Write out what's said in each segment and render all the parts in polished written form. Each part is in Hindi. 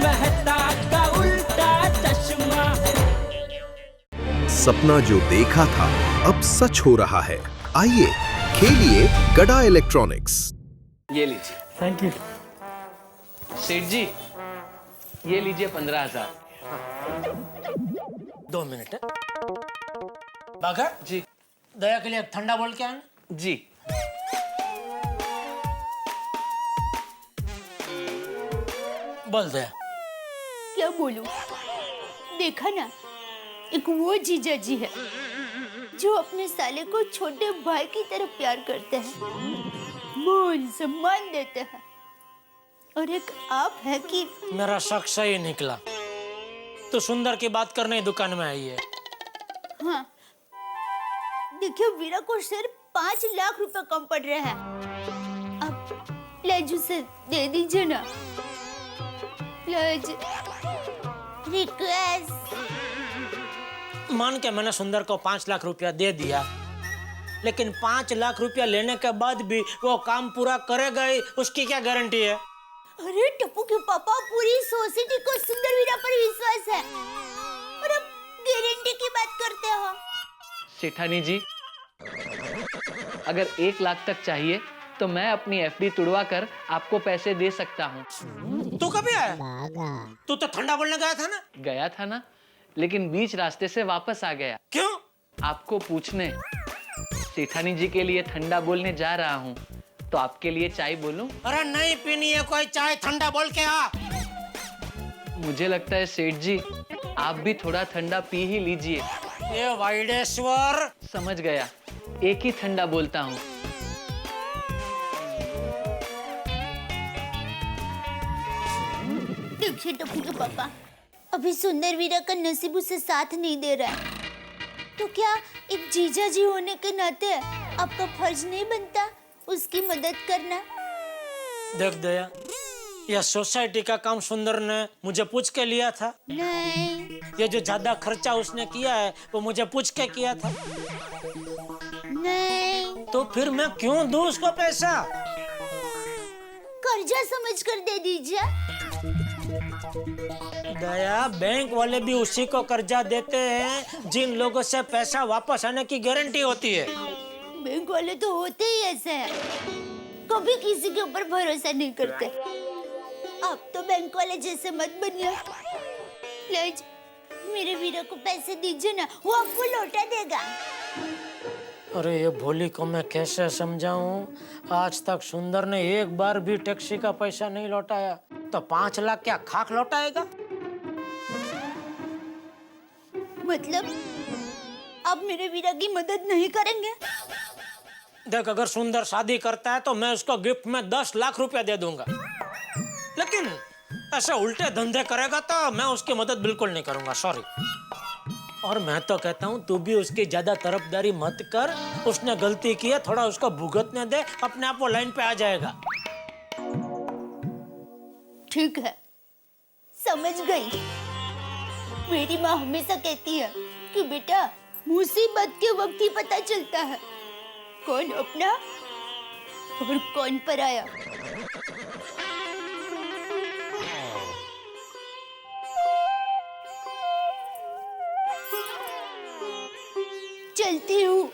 मेहता का उल्टा चश्मा। सपना जो देखा था अब सच हो रहा है। आइए खेलिए गड़ा इलेक्ट्रॉनिक्स। ये लीजिए। Thank you. सेठ जी, ये लीजिए 15,000। 2 मिनट। बाघा जी दया के लिए एक ठंडा बोल के आना। जी। बोल दया। क्या बोलूं? देखा ना, एक वो जीजा जी है जो अपने साले को छोटे भाई की तरह प्यार करते हैं, मान सम्मान देते हैं, और एक आप है कि मेरा शक सही निकला। तो सुंदर की बात करने दुकान में आई है। हाँ, देखिए वीरा को सिर्फ 5 लाख रुपए कम पड़ रहे हैं। अब प्लेज उसे दे दीजिए ना, प्लेज, रिक्वेस्ट। मान के मैंने सुंदर को 5 लाख रुपया दे दिया, लेकिन 5 लाख रुपया लेने के बाद भी वो काम पूरा करेगा ही, उसकी क्या गारंटी है? अरे टप्पू के पापा, पूरी सोसाइटी को सुंदर वीरा पर विश्वास है, और अब गारंटी की बात करते हो। सेठानी जी, अगर 1 लाख तक चाहिए तो मैं अपनी एफडी तुड़वा कर आपको पैसे दे सकता हूँ। तू कभी आया? तू तो ठंडा बोलने गया था ना? गया था ना, लेकिन बीच रास्ते से वापस आ गया। क्यों? आपको पूछने। सेठानी जी के लिए ठंडा बोलने जा रहा हूँ, तो आपके लिए चाय बोलूं? अरे नहीं पीनी है कोई चाय, ठंडा बोल के आ। मुझे लगता है सेठ जी, आप भी थोड़ा ठंडा पी ही लीजिए। ये वाइडेश्वर। समझ गया, एक ही ठंडा बोलता हूँ। देखिए टप्पू के पापा, अभी सुंदर वीरा का नसीब उसे साथ नहीं दे रहा है, तो क्या एक जीजा जी होने के नाते आपका फर्ज नहीं बनता उसकी मदद करना? देख दया, यह सोसाइटी का काम सुंदर ने मुझे पूछ के लिया था। नहीं ये जो ज्यादा खर्चा उसने किया है वो मुझे पूछ के किया था। नहीं, तो फिर मैं क्यों दूं उसको पैसा? कर्जा समझ कर दे दीजिए। दया, बैंक वाले भी उसी को कर्जा देते हैं जिन लोगों से पैसा वापस आने की गारंटी होती है। बैंक वाले तो होते ही ऐसे हैं, कभी किसी के ऊपर भरोसा नहीं करते। आप तो बैंक वाले जैसे मत बनिए। प्लीज मेरे वीरा को पैसे दीजिए ना, वो आपको लौटा देगा। अरे ये भोली को मैं कैसे समझाऊं? आज तक सुंदर ने एक बार भी टैक्सी का पैसा नहीं लौटाया, तो 5 लाख क्या खाक लौटाएगा? मतलब आप मेरे वीरा की मदद नहीं करेंगे? देख, अगर सुंदर शादी करता है तो मैं उसको गिफ्ट में 10 लाख रुपया दे दूंगा, लेकिन ऐसे उल्टे धंधे करेगा तो मैं उसकी मदद बिल्कुल नहीं करूंगा, सॉरी। और मैं तो कहता हूँ तू भी उसकी ज्यादा तरफदारी मत कर। उसने गलती की है, थोड़ा उसको भुगतने दे, अपने आप वो लाइन पे आ जाएगा। ठीक है, समझ गई। मेरी माँ हमेशा कहती है कि बेटा, मुसीबत के वक्त ही पता चलता है कौन अपना और कौन पराया। चलती हूँ।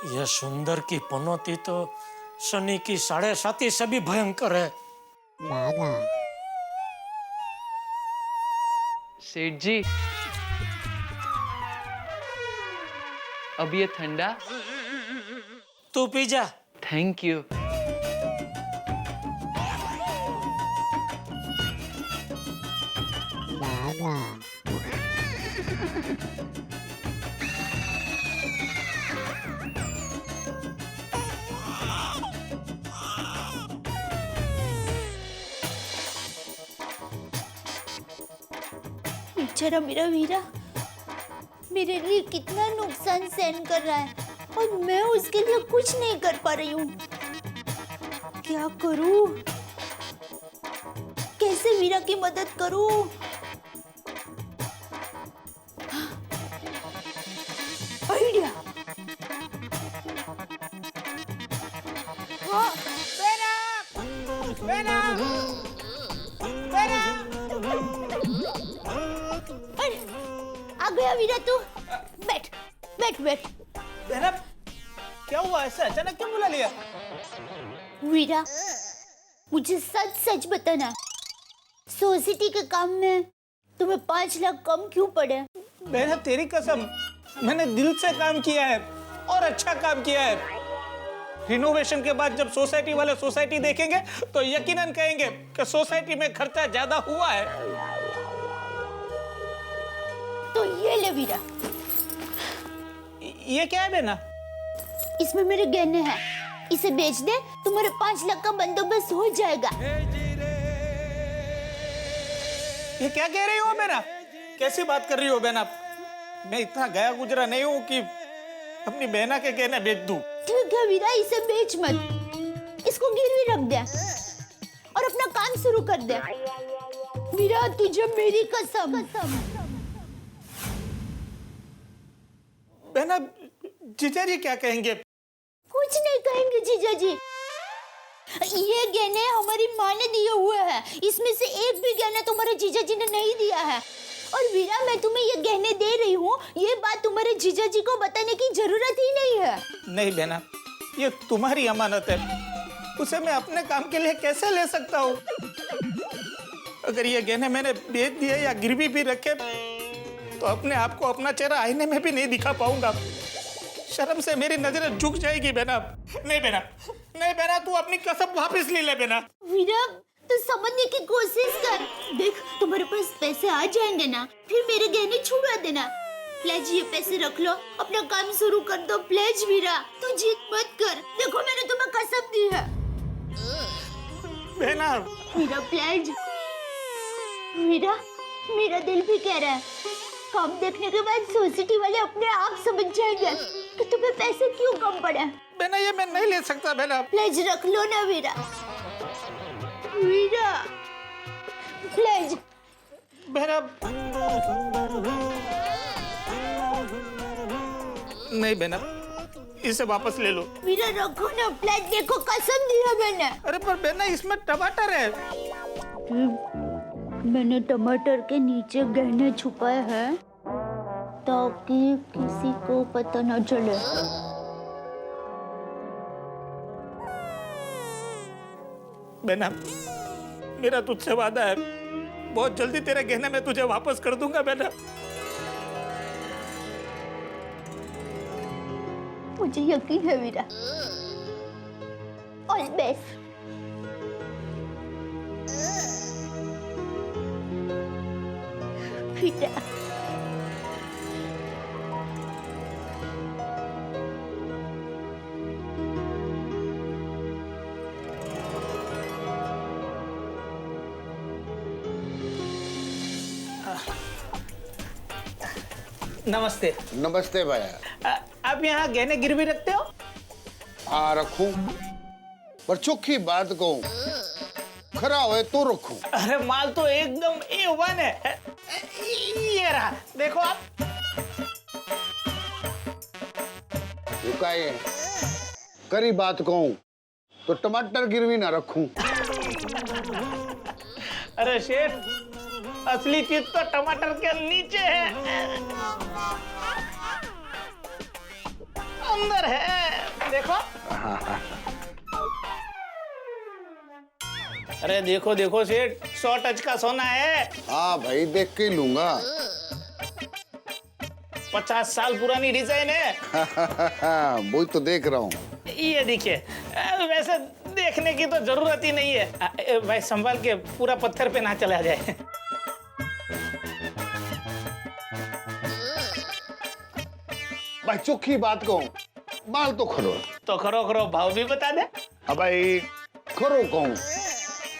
यह सुंदर की पनौती तो शनि की 7.5 से भी भयंकर है। सेठ जी, अब ये ठंडा। तू पी जा। Thank you. बेचारा मेरा वीरा मेरे लिए कितना नुकसान सहन कर रहा है और मैं उसके लिए कुछ नहीं कर पा रही हूँ। क्या करूँ? कैसे वीरा की मदद करूँ? आइडिया। हाँ, अरे, आ गया वीरा तू। बैठ बैठ बैठ। बहना, क्या हुआ? ऐसा अचानक क्यों बुला लिया? वीरा, मुझे सच सच बताना, सोसाइटी के काम में तुम्हें 5 लाख कम क्यों पड़े? बहना तेरी कसम, मैंने दिल से काम किया है और अच्छा काम किया है। रिनोवेशन के बाद जब सोसाइटी वाले सोसाइटी देखेंगे तो यकीनन कहेंगे कि सोसाइटी में खर्चा ज्यादा हुआ है। तो ये ले वीरा, ये क्या है बहना? इसमें मेरे गहने हैं, इसे बेच दे, तुम्हारे 5 लाख का बंदोबस्त हो जाएगा। ये क्या कह रही हो बहना? कैसी बात कर रही हो बहना? मैं इतना गया गुजरा नहीं हूँ कि अपनी बहना के गहने बेच दूं। ठीक है वीरा, इसे बेच मत, इसको गिरवी रख दे और अपना काम शुरू कर दे। वीरा, तुझे मेरी कसम। बहना, जीजा जी क्या कहेंगे? कुछ नहीं कहेंगे जीजा जी। ये गहने हमारी माँ ने दिए हुए हैं, इसमें से एक भी गहना तुम्हारे जीजा जी ने नहीं दिया है। और वीरा, मैं तुम्हें ये गहने दे रही हूँ, ये बात तुम्हारे जीजा जी को बताने की जरूरत ही नहीं है। नहीं बहना, ये तुम्हारी अमानत है, उसे मैं अपने काम के लिए कैसे ले सकता हूँ? अगर ये गहने मैंने बेच दिए या गिरवी भी रखे तो अपने आप को अपना चेहरा आईने में भी नहीं दिखा पाऊंगा। शर्म से मेरी नजरें झुक जाएगी बहना। नहीं बहना, नहीं बहना, तू अपनी कसम वापस ले ले बहना। वीरा, तू समझने की कोशिश कर। देख, तुम्हारे पास पैसे आ जाएंगे ना, फिर मेरे गहने छुड़ा देना। प्लीज ये पैसे रख लो, अपना काम शुरू कर दो। प्लीज वीरा, तू जिद मत कर, देखो मैंने तुम्हें कसम दी है। बहना, वीरा प्लीज। वीरा, मेरा दिल भी कह रहा है, काम देखने के बाद सोसाइटी वाले अपने आप समझ जाएंगे कि तुम्हें पैसे क्यों कम पड़े। बहना, ये मैं नहीं ले सकता बहना। प्लीज रख लो ना वीरा। वीरा प्लीज। बहना, नहीं बहना, इसे वापस ले लो। वीरा रखो ना प्लीज, देखो कसम दी है मैंने। अरे पर बहना, इसमें टमाटर है। मैंने टमाटर के नीचे गहने छुपाए हैं ताकि किसी को पता न चले। बहना, मेरा तुझसे वादा है, बहुत जल्दी तेरे गहने मैं तुझे वापस कर दूंगा बहना। मुझे यकीन है वीरा। All best. वीरा, नमस्ते। नमस्ते भैया। आप यहाँ गहने गिरवी रखते हो? हाँ रखूं, पर चोखी बात कहूं, खरा होए तो रखूं। अरे माल तो एकदम A1 है। ये रहा, देखो आप। रुकाए, करी बात कहूं तो टमाटर गिरवी ना रखूं। अरे शेठ, असली चीज तो टमाटर के नीचे है, अंदर है, देखो। अरे देखो देखो सेठ, 100 टच का सोना है। हाँ भाई, देख के ही लूंगा। 50 साल पुरानी डिजाइन है। वही तो देख रहा हूँ। ये देखिए, वैसे देखने की तो जरूरत ही नहीं है। भाई संभाल के, पूरा पत्थर पे ना चला जाए। भाई चोखी बात कहूं, माल तो खरो। तो खरो खरो भाव भी बता दे। अब भाई खरो कहूं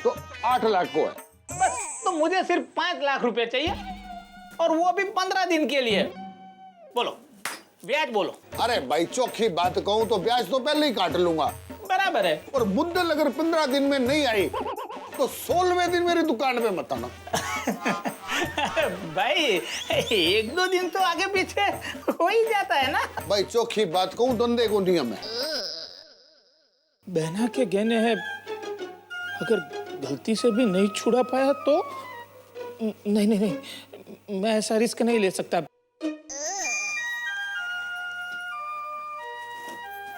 तो 8 लाख को है। बस, तो मुझे सिर्फ 5 लाख रुपए चाहिए, और वो भी 15 दिन के लिए। बोलो ब्याज बोलो। अरे भाई चौखी बात कहूँ तो ब्याज तो पहले ही काट लूंगा, बराबर है। और मुद्दल अगर 15 दिन में नहीं आई तो 16वें दिन मेरी दुकान पे मत आना। भाई 1-2 दिन तो आगे पीछे हो ही जाता है ना। भाई चौखी बात कहूँ धंधे को नियम है। बहना के गहने हैं, अगर गलती से भी नहीं छुड़ा पाया तो नहीं नहीं नहीं, मैं ऐसा रिस्क नहीं ले सकता।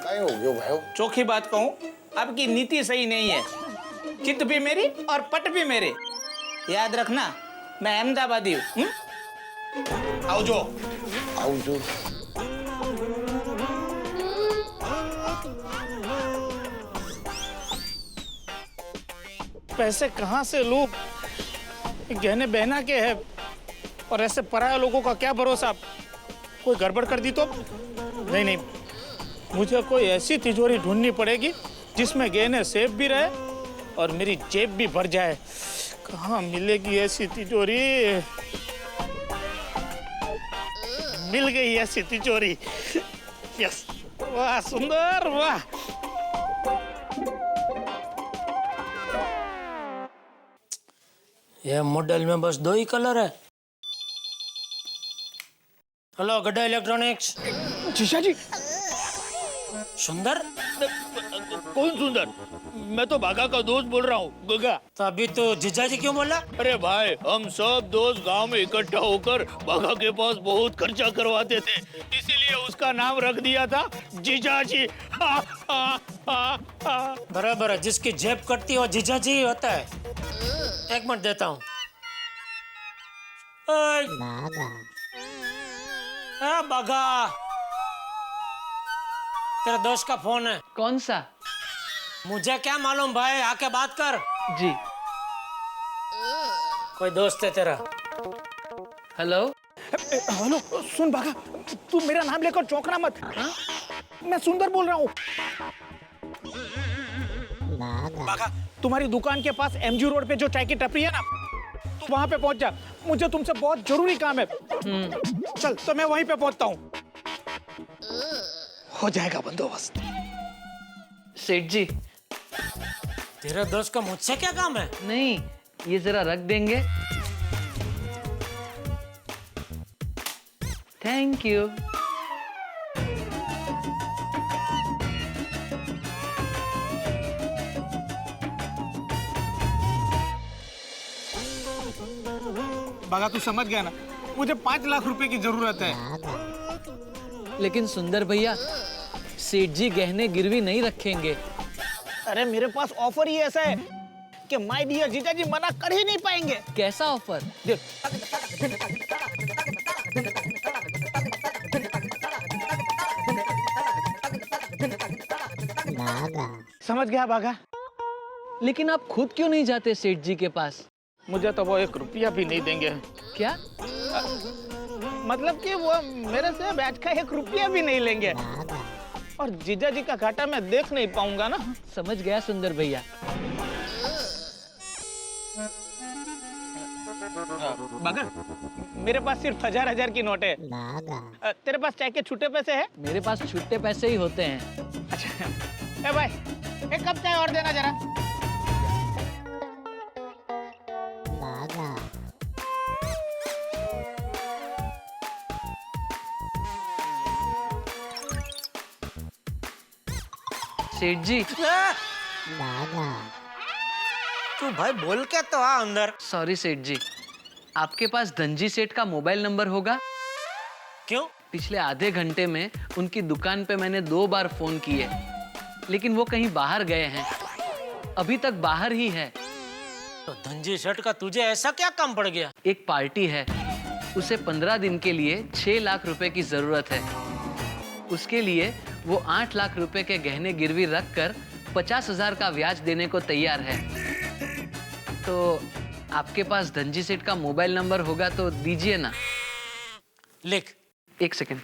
क्या हो गया भाई? चौखी बात कहूँ, आपकी नीति सही नहीं है। चित भी मेरी और पट भी मेरे। याद रखना, मैं अहमदाबादी हूँ। आओ जो आओ जो। पैसे कहाँ से लूं? गहने बहना के हैं और ऐसे पराया लोगों का क्या भरोसा। कोई गड़बड़ कर दी तो नहीं नहीं, मुझे कोई ऐसी तिजोरी ढूंढनी पड़ेगी जिसमें गहने सेफ भी रहे और मेरी जेब भी भर जाए। कहाँ मिलेगी ऐसी तिजोरी? मिल गई ऐसी तिजोरी। यस, वाह सुंदर वाह। ये मॉडल में बस 2 ही कलर है। हेलो गड्ढा इलेक्ट्रॉनिक्स। जीजा जी। सुंदर? कौन सुंदर? मैं तो भागा का दोस्त बोल रहा हूँ, गगा। तो अभी तो जीजा जी क्यों बोला? अरे भाई, हम सब दोस्त गांव में इकट्ठा होकर भागा के पास बहुत खर्चा करवाते थे, इसीलिए उसका नाम रख दिया था जीजा जी। बराबर है, जिसकी जेब कटती है वो जीजा जी ही होता है। 1 मिनट देता हूँ। बागा, तेरे दोस्त का फोन है। कौन सा? मुझे क्या मालूम भाई, आके बात कर। जी। कोई दोस्त है तेरा? हेलो। हेलो, सुन भागा, तू मेरा नाम लेकर चौंकना मत। हाँ? मैं सुंदर बोल रहा हूँ। भागा, तुम्हारी दुकान के पास MG रोड पे जो चाय की टपरी है ना, तू वहां पे पहुंच जा। मुझे तुमसे बहुत जरूरी काम है। चल, तो मैं वहीं पे पहुंचता हूँ। हो जाएगा बंदोबस्त। सेठ जी। तेरे दोस्त का मुझसे क्या काम है? नहीं, ये जरा रख देंगे? Thank you. भागा, तू समझ गया ना, मुझे 5 लाख रुपए की जरूरत है। लेकिन सुंदर भैया, सेठ जी गहने गिरवी नहीं रखेंगे। अरे मेरे पास ऑफर ही ऐसा है कि माय डियर जीजा जी मना कर ही नहीं पाएंगे। कैसा ऑफर? समझ गया भागा। लेकिन आप खुद क्यों नहीं जाते सेठ जी के पास? मुझे तो वो 1 रुपया भी नहीं देंगे। क्या? मतलब कि वो मेरे से ब्याज का 1 रुपया भी नहीं लेंगे, और जीजा जी का घाटा मैं देख नहीं पाऊंगा ना। समझ गया सुंदर भैया। मगर मेरे पास सिर्फ 1000 की नोट है। तेरे पास चाय के छूटे पैसे हैं? मेरे पास छुट्टे पैसे ही होते हैं। अच्छा, ए भाई, 1 कप चाय और देना जरा। सेठ जी। तू भाई बोल के तो आ अंदर। सॉरी सेठ जी, आपके पास धनजी सेठ का मोबाइल नंबर होगा? क्यों? पिछले आधे घंटे में उनकी दुकान पे मैंने 2 बार फोन किए, लेकिन वो कहीं बाहर गए हैं। अभी तक बाहर ही है। तो धनजी सेठ का तुझे ऐसा क्या काम पड़ गया? एक पार्टी है, उसे 15 दिन के लिए 6 लाख रुपए की जरूरत है। उसके लिए वो 8 लाख रुपए के गहने गिरवी रखकर 50,000 का ब्याज देने को तैयार है। तो आपके पास धनजी सेठ का मोबाइल नंबर होगा तो दीजिए ना। लिख। 1 सेकंड।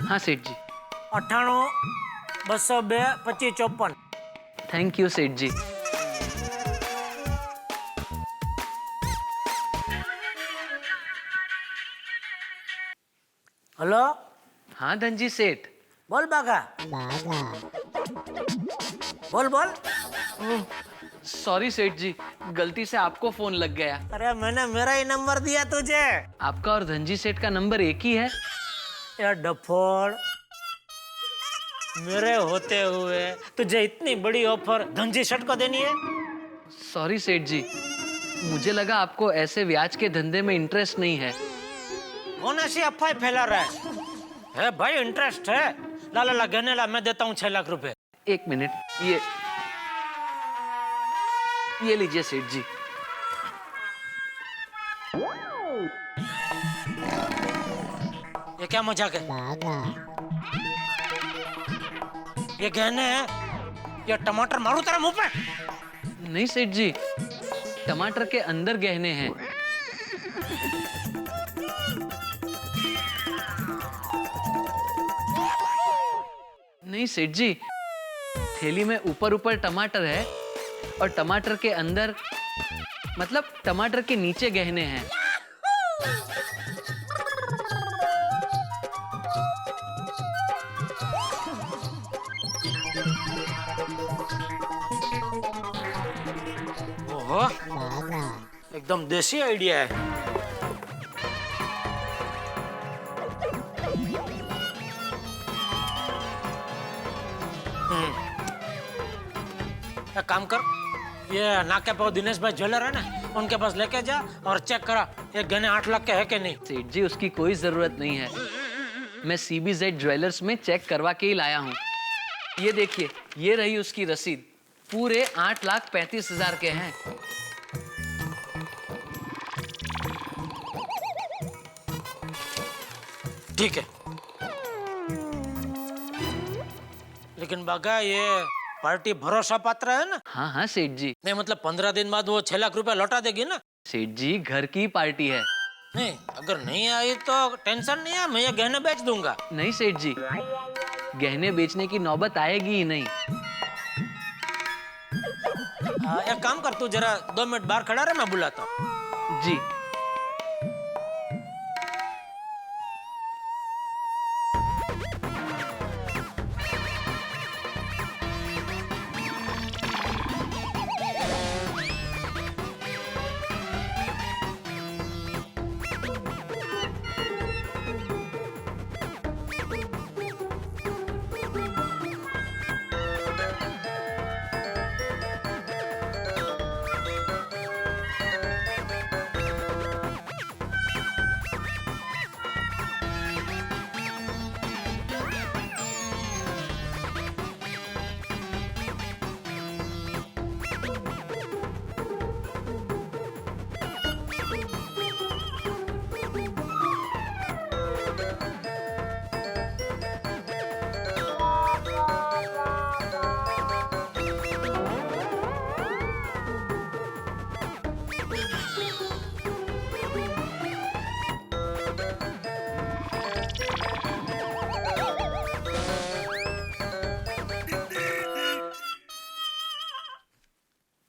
हाँ सेठ जी। 98 202 25 54। थैंक यू सेठ जी। हेलो, हाँ धनजी सेठ। बोल बागा। बोल बोल। सॉरी सेठ जी, गलती से आपको फोन लग गया। अरे मैंने मेरा ही नंबर दिया तुझे। आपका और धनजी सेठ का नंबर एक ही है। यार डफोड़, मेरे होते हुए तुझे इतनी बड़ी ऑफर धनजी सेठ को देनी है? सॉरी सेठ जी, मुझे लगा आपको ऐसे ब्याज के धंधे में इंटरेस्ट नहीं है। कौन ऐसी अफवाह फैला रहा है भाई, इंटरेस्ट है। ला ला ला, गहने ला, मैं देता हूँ 6 लाख रुपए। एक मिनट, ये लीजिए सेठ जी। ये क्या मजाक है? ये गहने हैं, ये टमाटर मारू तेरे मुंह पे? नहीं सेठ जी, टमाटर के अंदर गहने हैं। नहीं सेठ जी, थैली में ऊपर ऊपर टमाटर है और टमाटर के अंदर, मतलब टमाटर के नीचे गहने हैं। ओहो, एकदम देसी आइडिया है। एक काम कर, ये नाके पर दिनेश भाई ज्वेलर है ना, उनके पास लेके जा और चेक करा ये गहने 8 लाख के है कि नहीं। सेठ जी, उसकी कोई जरूरत नहीं है। मैं CBZ ज्वेलर्स में चेक करवा के ही लाया हूँ। ये देखिए, ये रही उसकी रसीद, पूरे 8,35,000 के हैं। ठीक है, लेकिन बागा ये पार्टी भरोसा पात्र है ना? हाँ हाँ सेठ जी। नहीं मतलब 15 दिन बाद वो 6 लाख रुपए लौटा देगी ना? सेठ जी, घर की पार्टी है। नहीं, अगर नहीं आई तो टेंशन नहीं है, मैं ये गहने बेच दूंगा। नहीं सेठ जी, गहने बेचने की नौबत आएगी ही नहीं। एक काम कर, तू जरा 2 मिनट बाहर खड़ा रहे, मैं बुलाता हूँ। जी।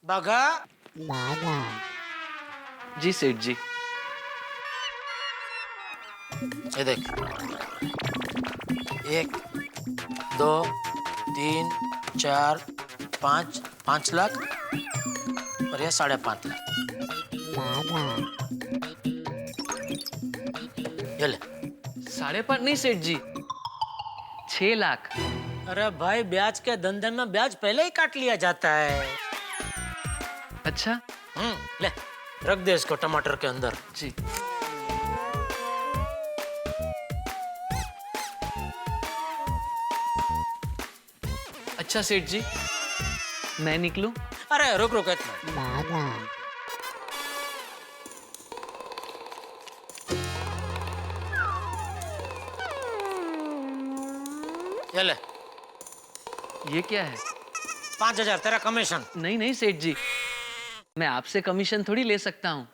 बागा, जी सेठ जी। ये देख, 1 2 3 4 5 5 लाख और ये 5.5 लाख। ये ले। 5.5 नहीं सेठ जी, 6 लाख। अरे भाई, ब्याज के धंधे में ब्याज पहले ही काट लिया जाता है। अच्छा। ले, रख दे इसको टमाटर के अंदर। जी। अच्छा सेठ जी, मैं निकलूं? अरे रुक रुक इतना। ये ले। ये क्या है? 5,000 तेरा कमीशन। नहीं नहीं सेठ जी, मैं आपसे कमीशन थोड़ी ले सकता हूँ।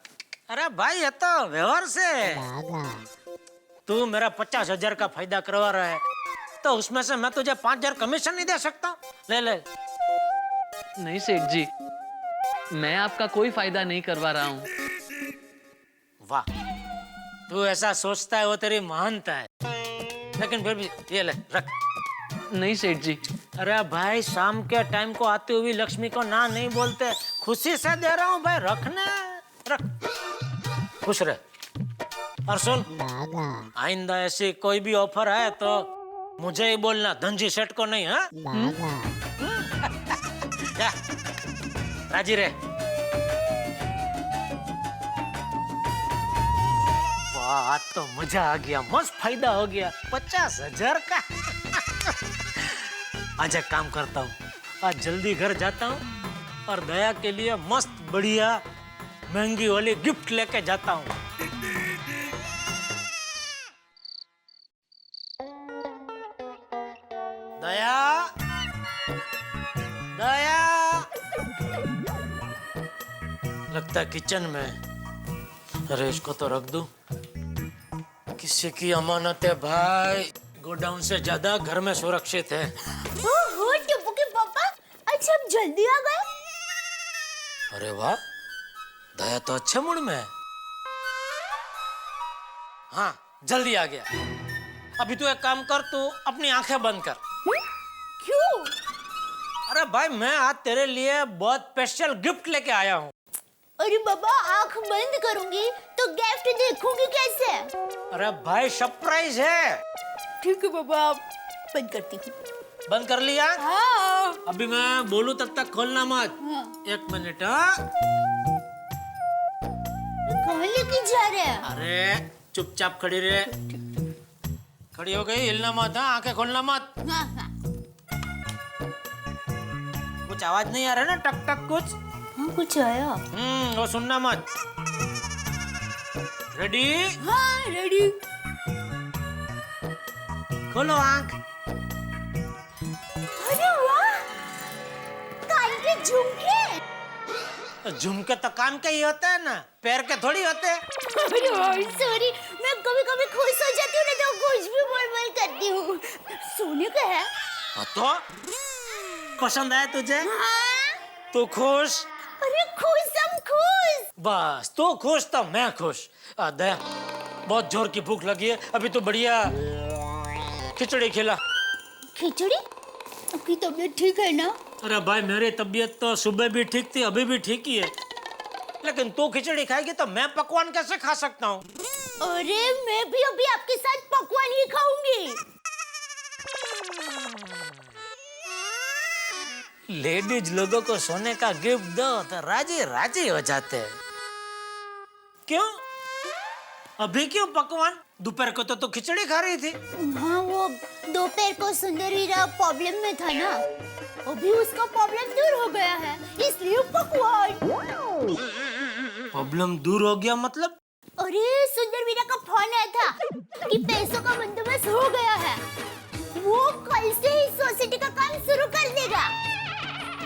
अरे भाई, ये तो व्यवहार से। तू मेरा 50,000 का फायदा करवा रहा है, तो उसमें से मैं तुझे 5,000 कमीशन नहीं दे सकता? ले ले। नहीं सेठ जी, मैं आपका कोई फायदा नहीं करवा रहा हूँ। वाह, तू ऐसा सोचता है, वो तेरी महानता है। लेकिन फिर भी ये ले रख। नहीं सेठ जी, अरे भाई शाम के टाइम को आती हुई लक्ष्मी को ना नहीं बोलते, खुशी से दे रहा हूँ भाई, रखना रख, खुश रह। और सुन, आइंदा ऐसी कोई भी ऑफर है तो मुझे ही बोलना, धनजी सेठ को नहीं। हाँ जा, राजी रहे। वाह, आज तो मजा आ गया, मस्त फायदा हो गया, 50,000 का। आज एक काम करता हूँ, आज जल्दी घर जाता हूँ और दया के लिए मस्त बढ़िया महंगी वाली गिफ्ट लेके जाता हूँ। दया, दया, लगता है किचन में। अरे इसको तो रख दूं, किसी की अमानत है भाई, गोडाउन से ज्यादा घर में सुरक्षित है। ओहो टप्पू के पापा, अच्छा आप जल्दी आ गए। अरे वाह, दया तो अच्छे मूड में है। हाँ जल्दी आ गया। अभी तू एक काम कर, तू अपनी आंखें बंद कर। क्यों? अरे भाई मैं आज तेरे लिए बहुत स्पेशल गिफ्ट लेके आया हूँ। अरे बाबा, आंख बंद करूंगी तो गिफ्ट देखूंगी कैसे? अरे भाई सरप्राइज है। ठीक है बाबा, आप बंद करती हूँ। बंद कर लिया? हाँ। अभी मैं बोलूं तब तक खोलना मत। हाँ। 1 मिनट। हाँ कहाँ लेके जा रहे हैं? अरे चुपचाप खड़ी रहे। खड़ी हो गई, हिलना मत। हाँ आंखें खोलना मत। हाँ हाँ कुछ आवाज नहीं आ रहा ना, टक टक कुछ? हाँ, कुछ आया। वो सुनना मत। रेडी? हाँ रेडी। खोलो आंख। अरे वाह, कान के झुमके। झुमके तो कान के ही होते हैं ना, पैर के थोड़ी होते हैं। अरे सॉरी, मैं कभी कभी खुश हो जाती हूँ ना तो कुछ भी बोल करती हूँ। सोने का है? हाँ तो पसंद आया तुझे? हाँ। तू खुश? अरे खुश, हम खुश। बस तू खुश तो मैं खुश। दया, बहुत जोर की भूख लगी है, अभी तो बढ़िया खिचड़ी खिला। खिचड़ी? आपकी तबीयत ठीक है ना? अरे भाई मेरी तबीयत तो सुबह भी ठीक थी, अभी भी ठीक ही है, लेकिन तू खिचड़ी खाएगी तो मैं पकवान कैसे खा सकता हूँ? अरे मैं भी अभी आपके साथ पकवान ही खाऊंगी। लेडीज लोगों को सोने का गिफ्ट दो तो राजी राजी हो जाते हैं। क्यों? अभी क्यों पकवान? दोपहर को तो तू खिचड़ी खा रही थी। हाँ, वो दोपहर को सुंदर वीरा प्रॉब्लम में था ना, अभी उसका प्रॉब्लम दूर हो गया है, इसलिए पकवान। प्रॉब्लम दूर हो गया मतलब? अरे सुंदर वीरा का फोन आया था कि पैसों का बंदोबस्त हो गया है, वो कल से ही सोसाइटी का काम शुरू कर देगा।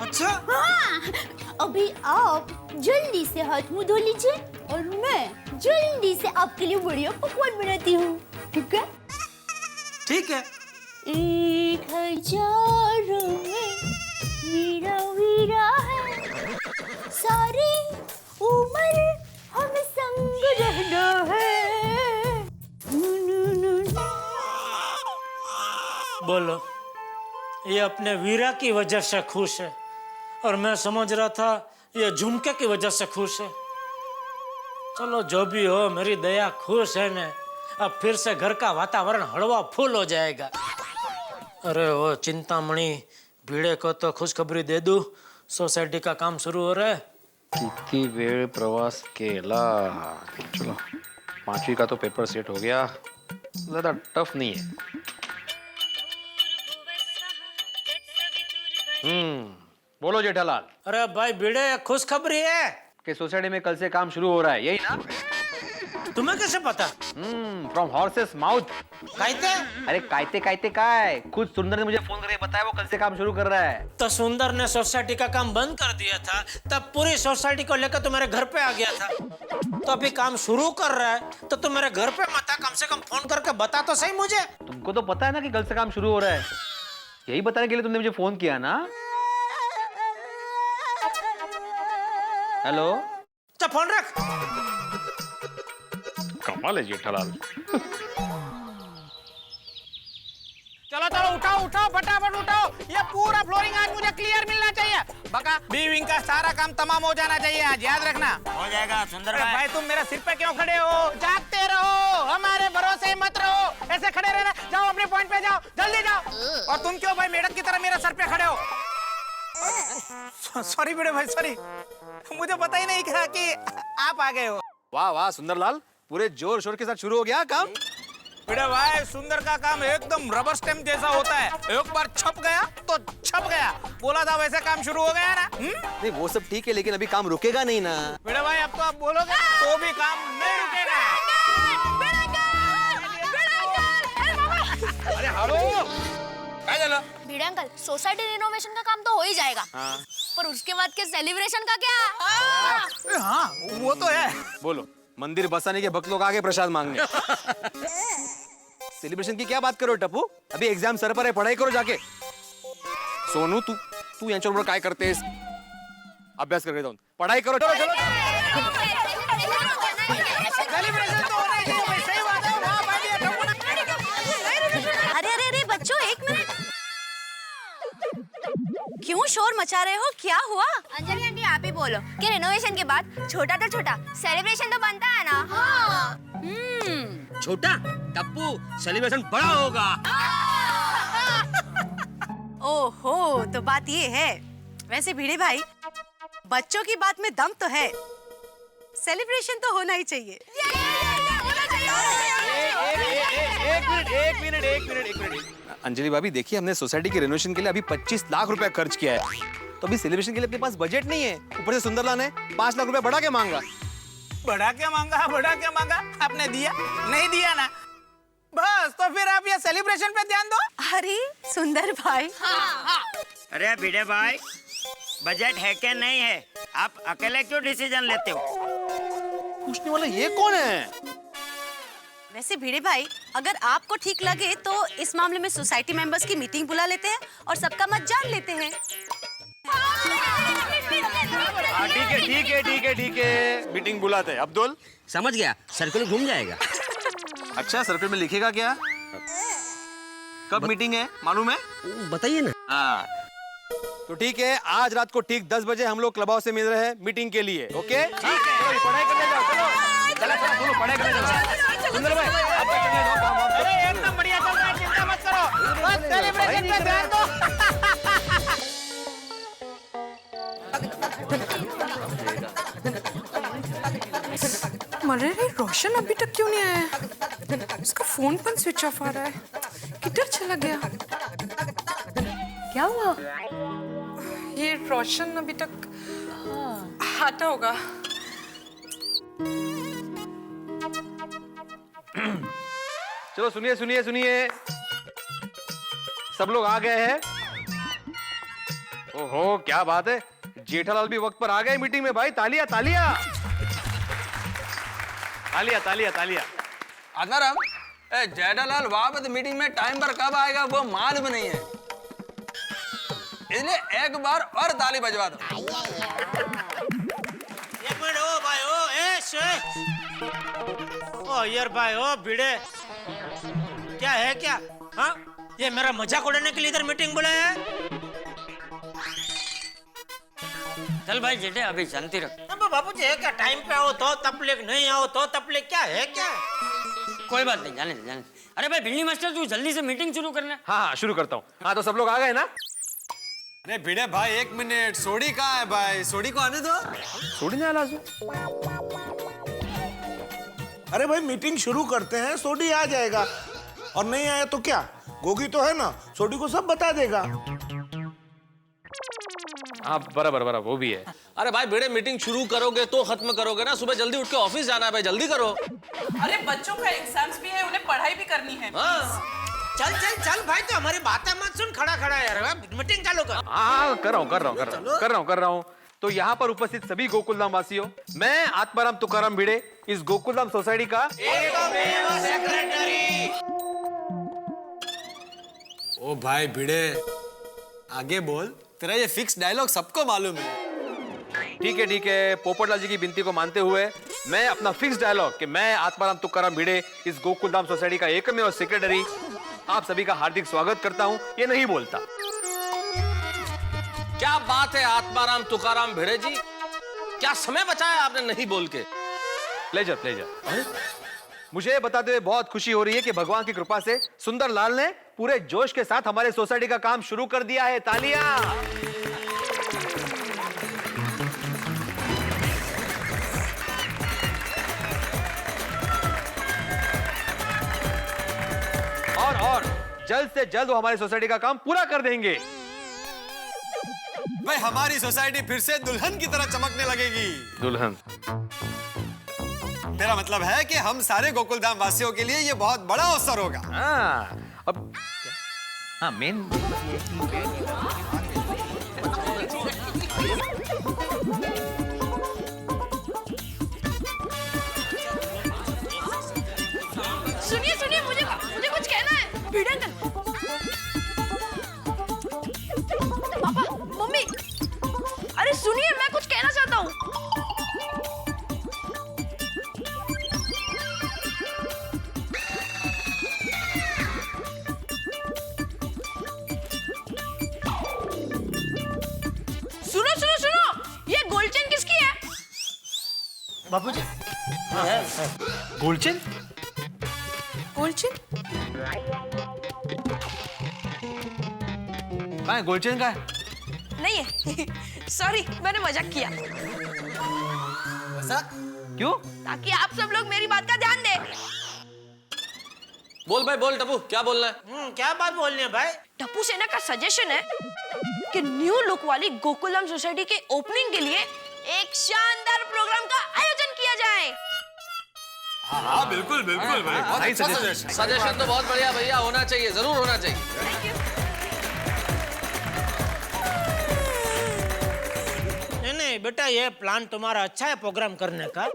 अच्छा? हाँ, अभी आप जल्दी से हाथ मुंह धो लीजिए और मैं जल्दी से आपके लिए बढ़िया पकवान बनाती हूँ, ठीक है? ठीक है। 1000 में वीरा वीरा है, सारी उम्र हमें संग रहना है। बोलो, ये अपने वीरा की वजह से खुश है और मैं समझ रहा था ये झुमके की वजह से खुश है। चलो जो भी हो, मेरी दया खुश है ना, अब फिर से घर का वातावरण हड़वा फूल हो जाएगा। अरे वो चिंतामणि भीड़े को तो खुशखबरी दे दूं, सोसाइटी का काम शुरू हो रहा है। किती वेळ प्रवास केला। चलो 5वीं का तो पेपर सेट हो गया, ज्यादा टफ नहीं है। बोलो जेठालाल। अरे भाई भीड़े, खुशखबरी है कि सोसाइटी में कल से काम शुरू हो रहा है, यही ना? तुम्हें कैसे पता? From horses mouth. कहते? अरे कायते कायते काय, खुद सुंदर ने मुझे फोन करके बताया वो कल से काम शुरू कर रहा है। तो सुंदर ने सोसाइटी का काम बंद कर दिया था, तब पूरी सोसाइटी को लेकर तो मेरे घर पे आ गया था। तो अभी काम शुरू कर रहा है तो तुम मेरे घर पे मत आ, कम से कम फोन करके बता तो सही मुझे। तुमको तो पता है ना कि कल से काम शुरू हो रहा है, यही बताने के लिए तुमने मुझे फोन किया ना। हेलो, तो फोन रख। कमाल है जेठालाल। उठाओ उठाओ फटाफट उठाओ, ये पूरा फ्लोरिंग आज मुझे क्लियर मिलना चाहिए। बका बीविंग का सारा काम तमाम हो जाना चाहिए आज, याद रखना। हो जाएगा सुंदर भाई। भाई तुम मेरा सिर पे क्यों खड़े हो? जागते रहो, हमारे भरोसे मत रहो, ऐसे खड़े रहना। जाओ अपने पॉइंट पे जाओ, जल्दी जाओ। और तुम क्यों भाई मेढक की तरह मेरा सर पे खड़े हो? सॉरी बेटे भाई, सॉरी, मुझे पता ही नहीं था कि आप आ गए हो। वाह वाह सुंदरलाल, पूरे जोर शोर के साथ शुरू हो गया काम। बेटा भाई सुंदर का काम एकदम रबर स्टैम्प जैसा होता है, एक बार छप गया तो छप गया, बोला था वैसे काम शुरू हो गया ना। नहीं वो सब ठीक है, लेकिन अभी काम रुकेगा नहीं ना। बेटा भाई अब तो आप बोलोगे तो भी काम नहीं रुकेगा। अरे हारो क्या चला? भिड़े अंकल, सोसाइटी रिनोवेशन का काम तो हो ही जाएगा, पर उसके बाद के सेलिब्रेशन का क्या? हाँ वो तो है। बोलो, मंदिर बसाने के भक्त लोग आगे प्रसाद मांगने। सेलिब्रेशन की क्या बात करो टप्पू, अभी एग्जाम सर पर है, पढ़ाई करो जाके। सोनू तू यहाँ चल काय करते अभ्यास करके जाऊन, पढ़ाई करो, चलो चलो। सेलिब्रेशन तो होना ही चाहिए भाई, सही बात है। वहाँ अरे अरे अरे बच्चों, एक मिनट, क्यों शोर मचा रहे हो? क्या हुआ? अंजलि आंटी आप ही बोलो कि रिनोवेशन के बाद छोटा तो छोटा सेलिब्रेशन तो बनता है ना। हाँ। छोटा टप्पू, सेलिब्रेशन बड़ा होगा। ओहो, तो बात ये है। वैसे भिड़े भाई, बच्चों की बात में दम तो है, सेलिब्रेशन तो होना ही चाहिए। एक मिनट। अंजलि भाभी देखिए, हमने सोसाइटी के रेनोवेशन के लिए अभी 25 लाख रुपया खर्च किया है, तो अभी सेलिब्रेशन के लिए अपने पास बजट नहीं है। ऊपर से सुंदरलाल ने 5 लाख रुपया बढ़ा के मांगा। बढ़ा क्या मांगा? आपने दिया नहीं दिया ना, बस तो फिर आप ये सेलिब्रेशन पे ध्यान दो। अरे सुंदर भाई, अरे भिड़े भाई, बजट है क्या नहीं है, आप अकेले क्यों डिसीजन लेते हो? पूछने वाला ये कौन है? वैसे भिड़े भाई, अगर आपको ठीक लगे तो इस मामले में सोसाइटी मेंबर्स की मीटिंग बुला लेते हैं और सबका मत जान लेते हैं। ठीक है, मीटिंग बुलाते हैं। अब्दुल समझ गया, सर्कल घूम जाएगा। अच्छा, सर्कल में लिखेगा क्या? कब मीटिंग है मालूम है? बताइए ना। हाँ तो ठीक है, आज रात को ठीक 10 बजे हम लोग क्लब हाउस से मिल रहे हैं मीटिंग के लिए। ओके ठीक है, पढ़ाई करने जाओ, चलो पढ़ाई करने जाओ। सुंदर भाई आप चले जाओ, काम अरे एकदम बढ़िया चल रहा है, चिंता मत करो, बस सेलिब्रेशन पे ध्यान दो। अरे रोशन अभी तक क्यों नहीं आया? इसका फोन पण स्विच ऑफ आ रहा है, किधर चला गया? क्या हुआ? ये रोशन अभी तक आता होगा। चलो सुनिए, सब लोग आ गए हैं। ओहो क्या बात है, जेठालाल भी वक्त पर आ गए मीटिंग में। भाई तालियां। आत्माराम, जेठालाल वहां पे तो मीटिंग में टाइम पर कब आएगा वो मालूम नहीं है, इसलिए एक बार और ताली बजवा दो। एक मिनट, ओ भाई, ओ ओ यार भाई, ओ भिड़े, क्या है क्या? हाँ, ये मेरा मजाक उड़ाने के लिए इधर मीटिंग बुलाया है? चल भाई जेठे, अभी शांति रख। अब बाबू जी है क्या? टाइम पे आओ तो तकलीफ, नहीं आओ तो तकलीफ, क्या है क्या? कोई बात नहीं, जाने। अरे भाई भिंडी मास्टर, तू जल्दी से मीटिंग शुरू करना। हाँ शुरू करता हूँ। हाँ तो सब लोग आ गए ना? अरे भिड़े भाई, एक मिनट, सोडी कहाँ है भाई? सोडी को आने दो। सोडी नहीं आला। अरे भाई मीटिंग शुरू करते हैं, सोडी आ जाएगा, और नहीं आया तो क्या, गोगी तो है ना, सोडी को सब बता देगा। हाँ बराबर वो भी है। अरे भाई भिड़े, मीटिंग शुरू करोगे तो खत्म करोगे ना, सुबह जल्दी उठ के ऑफिस जाना है भाई, जल्दी करो। अरे बच्चों का एग्जाम्स भी है, उन्हें पढ़ाई भी करनी है। चल भाई, तो हमारी बातें मत सुन, खड़ा यार, मीटिंग चालू कर। हाँ कर रहा हूँ। तो यहाँ पर उपस्थित सभी गोकुलधाम वासियों, मैं आत्माराम तुकाराम भिड़े, इस गोकुलधाम सोसाइटी का सेक्रेटरी। ओ भाई भिड़े, आगे बोल, तेरा ये फिक्स डायलॉग सबको मालूम है। ठीक है, पोपटलाल जी की विनती को मानते हुए मैं अपना फिक्स डायलॉग कि मैं आत्माराम तुकाराम भिड़े, इस गोकुलधाम सोसाइटी का एकमेव सेक्रेटरी आप सभी का हार्दिक स्वागत करता हूं, ये नहीं बोलता। क्या बात है आत्माराम तुकाराम भिड़े जी, क्या समय बचाया आपने नहीं बोल के। Pleasure pleasure. मुझे बताते हुए बहुत खुशी हो रही है कि भगवान की कृपा से सुंदर लाल ने पूरे जोश के साथ हमारे सोसाइटी का काम शुरू कर दिया है। तालियां। और जल्द से जल्द वो हमारी सोसाइटी का काम पूरा कर देंगे। भाई हमारी सोसाइटी फिर से दुल्हन की तरह चमकने लगेगी। दुल्हन? मेरा मतलब है कि हम सारे गोकुलधाम वासियों के लिए ये बहुत बड़ा अवसर होगा। अब मेन सुनिए सुनिए, मुझे कुछ कहना है। भिड़े अंकल, पापा, मम्मी, अरे सुनिए, मैं कुछ कहना चाहता हूँ। सुनो सुनो सुनो, ये गोल्ड चेन किसकी है? Bapuji. Gold chain? Gold chain? कहाँ है गोल्ड चेन? का है? नहीं है। सॉरी, मैंने मजाक किया। ऐसा क्यों? ताकि आप सब लोग मेरी बात का ध्यान दें। बोल भाई बोल, टप्पू क्या बोलना है? क्या बात बोलनी है भाई? टप्पू सेना का सजेशन है कि न्यू लुक वाली गोकुलम सोसाइटी के ओपनिंग के लिए एक शानदार प्रोग्राम का आयोजन किया जाए। हाँ बिल्कुल बिल्कुल भाई, बहुत अच्छा सजेशन। सजेशन तो बहुत बढ़िया भैया, होना चाहिए, जरूर होना चाहिए। Thank you. नहीं बेटा, ये प्लान तुम्हारा अच्छा है प्रोग्राम करने का,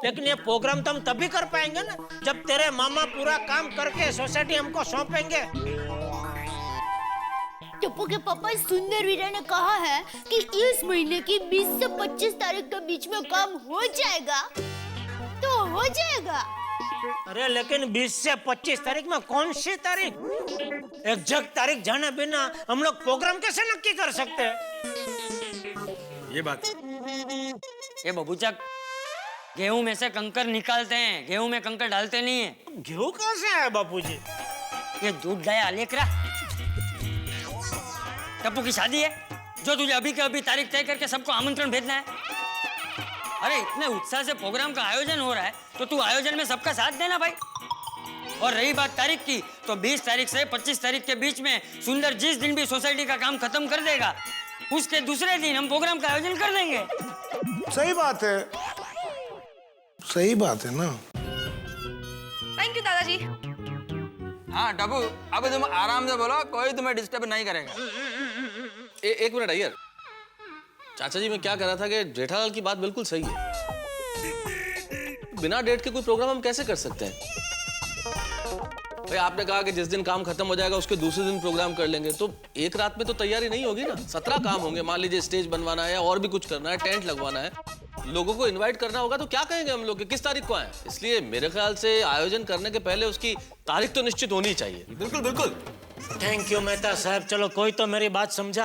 लेकिन ये प्रोग्राम तो हम तभी कर पाएंगे ना जब तेरे मामा पूरा काम करके सोसाइटी हमको सौंपेंगे। टप्पू के पापा सुंदर वीरा ने कहा है कि इस महीने की 20 से 25 तारीख के बीच में काम हो जाएगा तो हो जाएगा। अरे लेकिन 20 से 25 तारीख में कौन सी तारीख? एग्जैक्ट तारीख जाने बिना हम लोग प्रोग्राम कैसे नक्की कर सकते हैं? ये बात ये बबूचक, गेहूं में से कंकर निकालते हैं, गेहूं में कंकर डालते नहीं है। गेहूं कहाँ से आया बापूजी? ये दूध गया लेकरा। टप्पू की शादी है जो तुझे अभी के अभी तारीख तय करके सबको आमंत्रण भेजना है। अरे इतने उत्साह से प्रोग्राम का आयोजन हो रहा है तो तू आयोजन में सबका साथ देना भाई। और रही बात तारीख की, तो 20 तारीख से 25 तारीख के बीच में सुंदर जिस दिन भी सोसाइटी का काम खत्म कर देगा उसके दूसरे दिन हम प्रोग्राम का आयोजन कर देंगे। सही बात है, सही बात है ना। थैंक यू दादाजी। हाँ टप्पू, अब तुम आराम से बोलो, कोई तुम्हें डिस्टर्ब नहीं करेगा। एक मिनट अय्यर, चाचा जी मैं क्या कह रहा था कि जेठालाल की बात बिल्कुल सही है। बिना डेट के कोई प्रोग्राम हम कैसे कर सकते हैं? भाई आपने कहा कि जिस दिन काम खत्म हो जाएगा उसके दूसरे दिन प्रोग्राम कर लेंगे, तो एक रात में तो तैयारी नहीं होगी ना। 17 काम होंगे, मान लीजिए स्टेज बनवाना है और भी कुछ करना है, टेंट लगवाना है, लोगों को इनवाइट करना होगा, तो क्या कहेंगे हम लोग कि किस तारीख को आए? इसलिए मेरे ख्याल से आयोजन करने के पहले उसकी तारीख तो निश्चित होनी चाहिए। बिल्कुल बिल्कुल। थैंक यू मेहता साहब, चलो कोई तो मेरी बात समझा।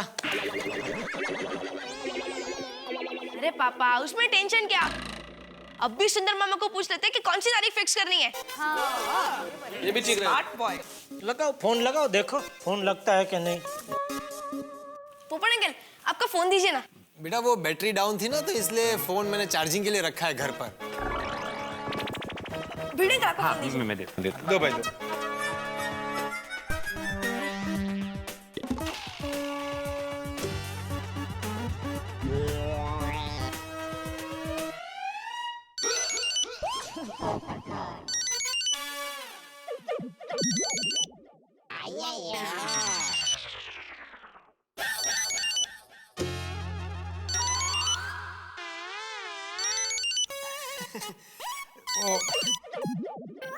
अरे पापा, उसमें टेंशन क्या? अब भी सुंदर मामा को पूछ लेते कि कौन सी तारीख फिक्स करनी है। हाँ। ये भी ठीक है। लगाओ फोन, लगाओ, देखो फोन लगता है कि नहीं। पोपट अंकल, आपका फोन दीजिए ना। बेटा वो बैटरी डाउन थी ना, तो इसलिए फोन मैंने चार्जिंग के लिए रखा है घर पर। भिड़े का आपका फोन दीजिए। मैं देता दो भाई दो।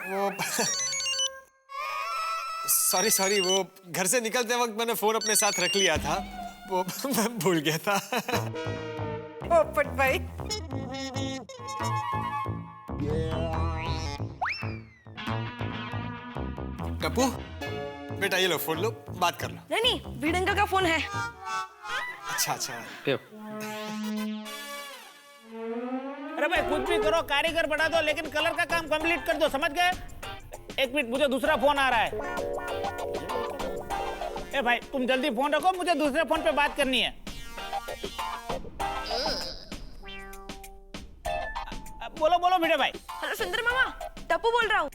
वो सॉरी, वो घर से निकलते वक्त मैंने फोन अपने साथ रख लिया था, वो मैं भूल गया था। पोपट भाई। टप्पू, बेटा ये लो फोन लो, बात कर लो। नहीं नहीं, भिड़े अंकल का फोन है। अच्छा अच्छा। अरे भाई कुछ भी करो, कारीगर बढ़ा दो, लेकिन कलर का काम कंप्लीट कर दो, समझ गए? एक मिनट, मुझे दूसरा फोन आ रहा है। ए भाई तुम जल्दी फोन रखो, मुझे दूसरे फोन पे बात करनी है। बोलो बोलो भिड़े भाई। हेलो सुंदर मामा, टप्पू बोल रहा हूँ।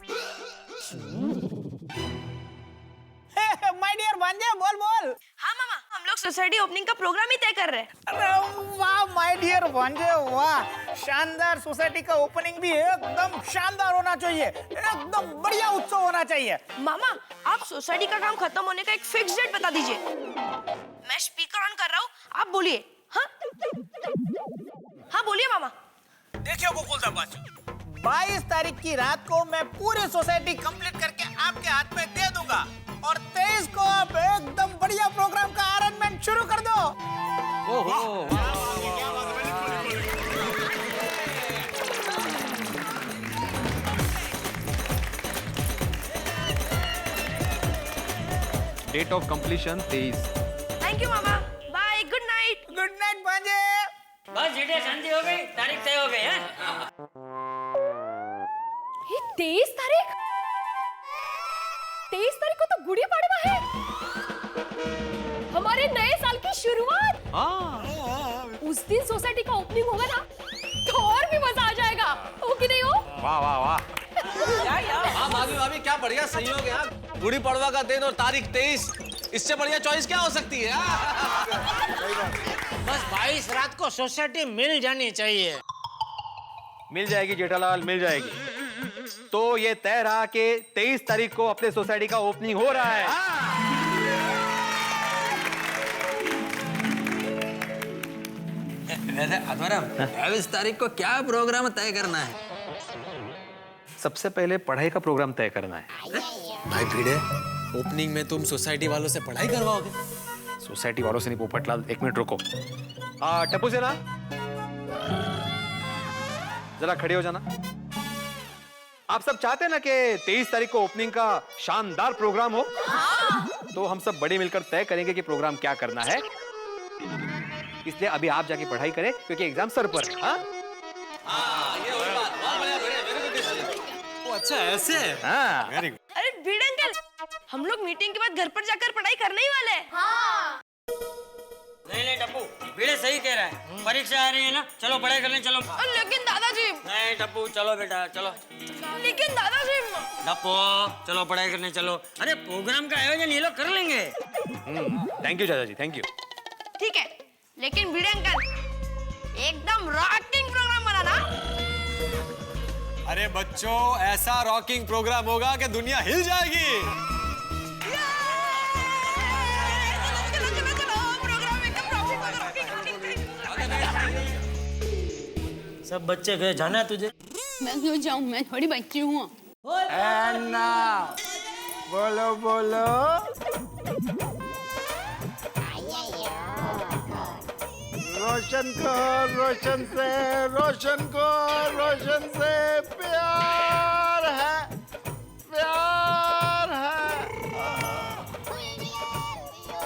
माय डियर भांजे, बोल बोल। हाँ मामा, हम लोग सोसाइटी ओपनिंग का प्रोग्राम ही तय कर रहे हैं। अरे वाह माय डियर भांजे, वाह, शानदार। सोसाइटी का ओपनिंग भी एकदम शानदार होना चाहिए, एकदम बढ़िया उत्सव होना चाहिए। मामा, आप सोसाइटी का काम खत्म होने का एक फिक्स डेट बता दीजिए। मैं स्पीकर ऑन कर रहा हूँ, आप बोलिए। हाँ हाँ बोलिए मामा। देखिए गोकुल साहब, 22 तारीख की रात को मैं पूरी सोसाइटी कंप्लीट करके आपके हाथ में दे दूंगा, और 23 को आप एकदम बढ़िया प्रोग्राम का अरेंजमेंट शुरू कर दो। ओहो, date of completion 23। Thank you मामा, bye, good night. Good night भांजे। बस जेठे, शांति हो गई, तारीख तय हो गई है। ये 23 तारीख? 23 तारीख को तो गुड़ी पड़वा है, हमारे नए साल की शुरुआत। उस दिन सोसाइटी का ओपनिंग होगा ना, तो और भी मजा आ जाएगा, हो कि नहीं हो? वाह वाह वाह। हाँ भाभी भाभी, क्या बढ़िया संयोग है यार। गुड़ी पड़वा का दिन और तारीख 23, इससे बढ़िया चॉइस क्या हो सकती है? बस 22 रात को सोसाइटी मिल जानी चाहिए। मिल जाएगी जेठालाल, मिल जाएगी। तो ये तय रहा कि 23 तारीख को अपने सोसाइटी का ओपनिंग हो रहा है। आत्माराम, 22 तारीख को क्या प्रोग्राम तय करना है? सबसे पहले पढ़ाई का प्रोग्राम तय करना है। भाई भिड़े, ओपनिंग में तुम सोसाइटी वालों से पढ़ाई करवाओगे? सोसाइटी वालों से नहीं पोपटलाल, एक मिनट रुको। टप्पू से ना, जरा खड़े हो जाना। आप सब चाहते हैं ना कि 23 तारीख को ओपनिंग का शानदार प्रोग्राम हो? तो हम सब बड़े मिलकर तय करेंगे कि प्रोग्राम क्या करना है। इसलिए अभी आप जाके पढ़ाई करें, क्योंकि एग्जाम सर पर है। हाँ? ये वही बात, बहुत बढ़िया, वेरी गुड डिसीजन। ओ अच्छा, ऐसे? हाँ। Very good. अरे भिड़े अंकल, हम लोग मीटिंग के बाद घर पर जाकर पढ़ाई करने ही वाले हैं। हाँ। नहीं नहीं टप्पू, भिड़े सही कह रहा है, परीक्षा आ रही है ना, चलो पढ़ाई करने चलो। लेकिन दादाजी। नहीं टप्पू, चलो बेटा चलो। लेकिन दादाजी। टप्पू, चलो पढ़ाई करने चलो। अरे प्रोग्राम का आयोजन ये लोग कर लेंगे। थैंक यू चाचा जी, थैंक यू। ठीक है, लेकिन भिड़े अंकल, एकदम रॉकिंग प्रोग्राम बनाना। अरे बच्चों, ऐसा रॉकिंग प्रोग्राम होगा कि दुनिया हिल जाएगी। सब बच्चे गए, जाना है तुझे? मैं क्यों जाऊं, मैं थोड़ी बच्ची हूँ। एन्ना, बोलो बोलो। रोशन को रोशन से प्यार है, प्यार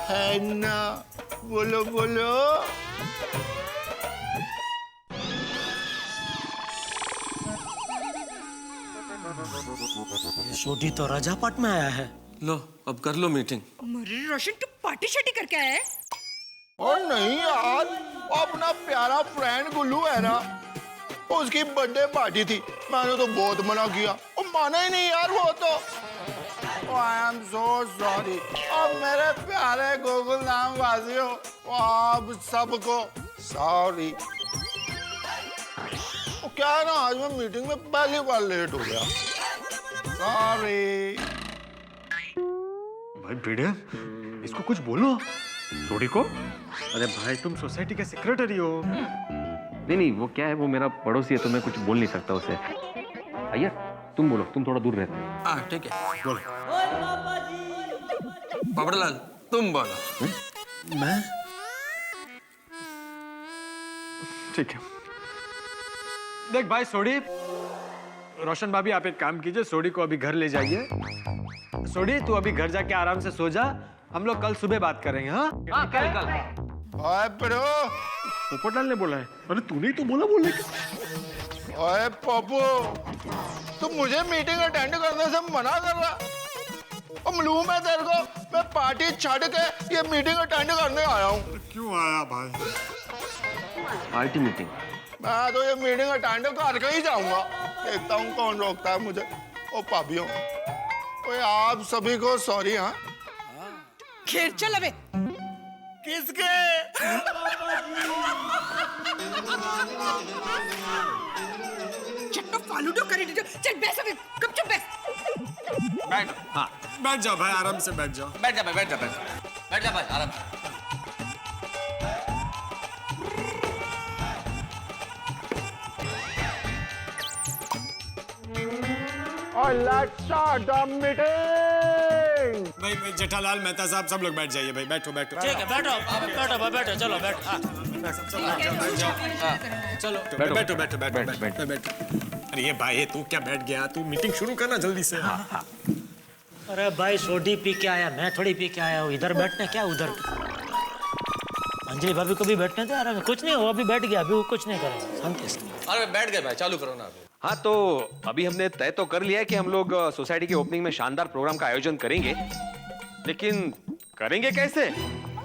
है ना, बोलो बोलो। ये सोडी तो राजापाट में आया है। लो अब कर लो मीटिंग। मरे रोशन, तू पार्टी शार्टी करके आया है? और नहीं यार, अपना प्यारा फ्रेंड गुल्लू है ना, उसकी बर्थडे पार्टी थी, मैंने तो बहुत मना किया, वो माना ही नहीं यार वो तो। I am so sorry. अब मेरे प्यारे गोकुल धाम वासियों, आप सबको सॉरी। क्या है ना, आज मैं मीटिंग में पहली बार लेट हो गया, सॉरी। भाई भिड़े, इसको कुछ बोलो, थोड़ी को। अरे भाई तुम सोसाइटी के सेक्रेटरी हो। नहीं, वो क्या है, वो मेरा पड़ोसी है, तो मैं कुछ बोल नहीं सकता उसे। भैया तुम बोलो, तुम थोड़ा दूर रहते हो। हाँ ठीक है, बोलो। पापड़लाल तुम बोलो। मैं? ठीक है। देख भाई सोडी, रोशन भाभी आप एक काम कीजिए, सोडी को अभी घर ले जाइए। सोडी तू अभी घर जाके आराम से सो जा, हम लोग कल सुबह बात करेंगे। हाँ हाँ कल कल। ओए प्रो, पोपटलाल ने बोला है। अरे तूने ही तो बोला बोलने का। ओए पप्पू, तू मुझे मीटिंग अटेंड करने से मना कर रहा। और मालूम है तेरे को, मैं पार्टी छड़ के ये मीटिंग अटेंड करने आया हूँ। क्यों आया भाई? Party meeting? मैं तो ये मीटिंग अटेंड करके ही जाऊंगा। देखता हूँ कौन रोकता है मुझे। ओ पाभियों, ओए आप सभी को सॉरी। हाँ खेर चल अबे। किसके? चक्का फालूडो करे दीजिए। चल बैठ अबे, कब चुप बैठ। बैठ। हाँ बैठ जाओ भाई, आराम से बैठ जाओ। बैठ जा भाई, बैठ जा भाई, बैठ जा भाई, आराम से। Let's start the meeting. भाई जेठालाल मेहता साहब सब लोग बैठ जाइए भाई, बैठो बैठो। ठीक है, बैठो बैठो भाई, बैठो, चलो बैठ। हाँ। चलो बैठो बैठो बैठो बैठो। अरे ये भाई तू क्या बैठ गया? तू मीटिंग शुरू करना जल्दी से। हाँ। अरे भाई सोडी पी के आया, मैं थोड़ी पी के आया हूँ। इधर बैठने क्या उधर? अंजलि भाभी को भी बैठने दे आराम। कुछ नहीं, वो अभी बैठ गया, अभी वो कुछ नहीं करेगा। शांति से। अरे बैठ गए भाई, चालू करो ना। हाँ तो अभी हमने तय तो कर लिया है कि हम लोग सोसाइटी की ओपनिंग में शानदार प्रोग्राम का आयोजन करेंगे, लेकिन करेंगे कैसे?